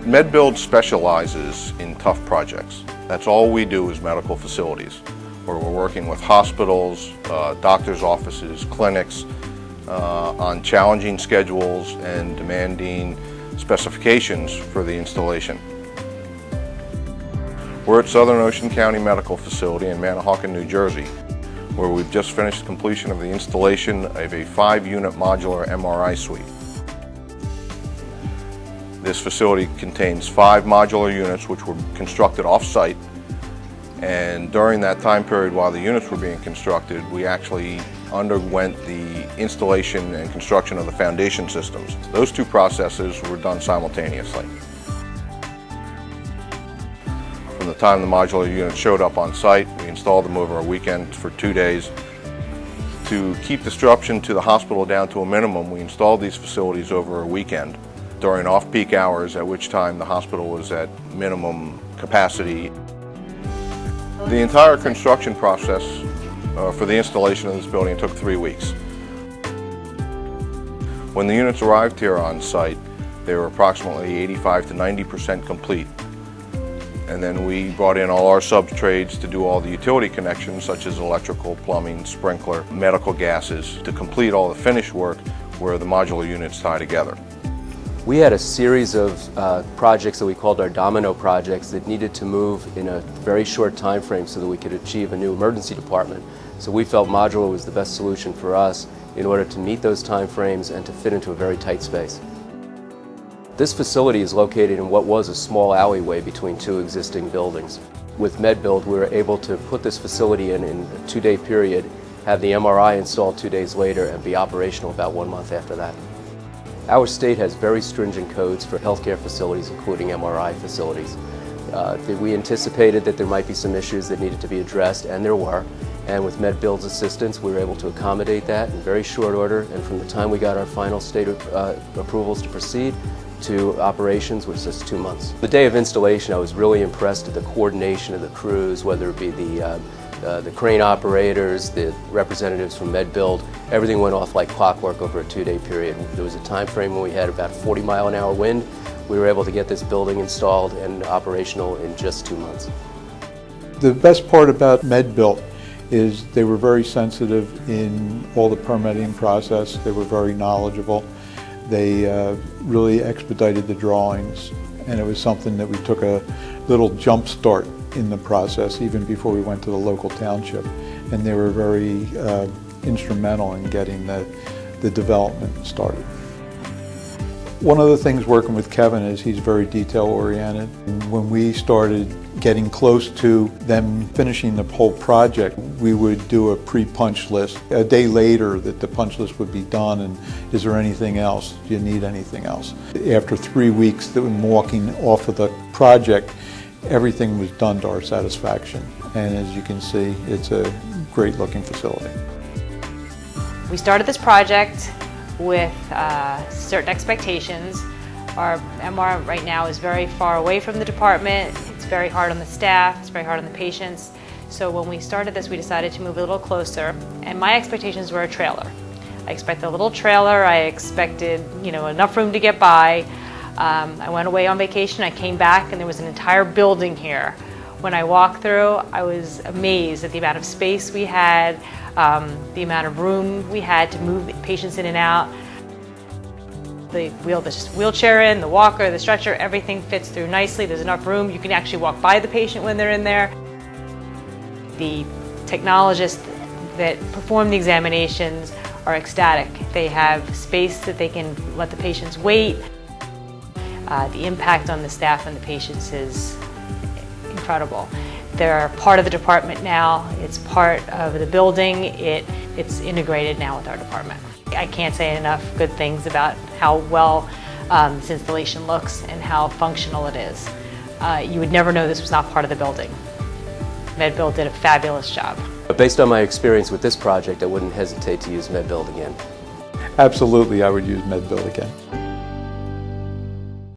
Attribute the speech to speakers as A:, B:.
A: MedBuild specializes in tough projects. That's all we do is medical facilities, where we're working with hospitals, doctors' offices, clinics, on challenging schedules and demanding specifications for the installation. We're at Southern Ocean County Medical Facility in Manahawkin, New Jersey, where we've just finished completion of the installation of a 5-unit modular MRI suite. This facility contains 5 modular units which were constructed off-site, and during that time period while the units were being constructed, we actually underwent the installation and construction of the foundation systems. Those two processes were done simultaneously. From the time the modular units showed up on site, we installed them over a weekend for 2 days. To keep disruption to the hospital down to a minimum, we installed these facilities over a weekend during off-peak hours, at which time the hospital was at minimum capacity. The entire construction process for the installation of this building took 3 weeks. When the units arrived here on site, they were approximately 85 to 90% complete. And then we brought in all our sub-trades to do all the utility connections, such as electrical, plumbing, sprinkler, medical gases, to complete all the finish work where the modular units tie together.
B: We had a series of projects that we called our domino projects that needed to move in a very short time frame so that we could achieve a new emergency department. So we felt modular was the best solution for us in order to meet those time frames and to fit into a very tight space. This facility is located in what was a small alleyway between 2 existing buildings. With MedBuild, we were able to put this facility in a 2-day period, have the MRI installed 2 days later, and be operational about 1 month after that. Our state has very stringent codes for healthcare facilities, including MRI facilities. We anticipated that there might be some issues that needed to be addressed, and there were. And with MedBuild's assistance, we were able to accommodate that in very short order. And from the time we got our final state approvals to proceed to operations, which was 2 months. The day of installation, I was really impressed with the coordination of the crews, whether it be the crane operators, the representatives from MedBuild. Everything went off like clockwork over a 2-day period. There was a time frame when we had about 40-mile-an-hour wind. We were able to get this building installed and operational in just 2 months.
C: The best part about MedBuild is they were very sensitive in all the permitting process. They were very knowledgeable. They really expedited the drawings, and it was something that we took a little jump start in the process even before we went to the local township, and they were very instrumental in getting the development started. One of the things working with Kevin is he's very detail oriented. When we started getting close to them finishing the whole project, we would do a pre-punch list. A day later that the punch list would be done, and is there anything else? Do you need anything else? After 3 weeks that we're walking off of the project, everything was done to our satisfaction. And as you can see, it's a great looking facility.
D: We started this project with certain expectations. Our MR right now is very far away from the department. It's very hard on the staff, it's very hard on the patients. So when we started this, we decided to move a little closer, and my expectations were a trailer. I expected a little trailer, I expected enough room to get by. I went away on vacation, I came back, and there was an entire building here. When I walked through, I was amazed at the amount of space we had, the amount of room we had to move patients in and out. The wheelchair in, the walker, the stretcher, everything fits through nicely. There's enough room. You can actually walk by the patient when they're in there. The technologists that perform the examinations are ecstatic. They have space that they can let the patients wait. The impact on the staff and the patients is incredible. They're part of the department now. It's part of the building. It's integrated now with our department. I can't say enough good things about how well this installation looks and how functional it is. You would never know this was not part of the building. MedBuild did a fabulous job.
B: Based on my experience with this project, I wouldn't hesitate to use MedBuild again.
C: Absolutely, I would use MedBuild again.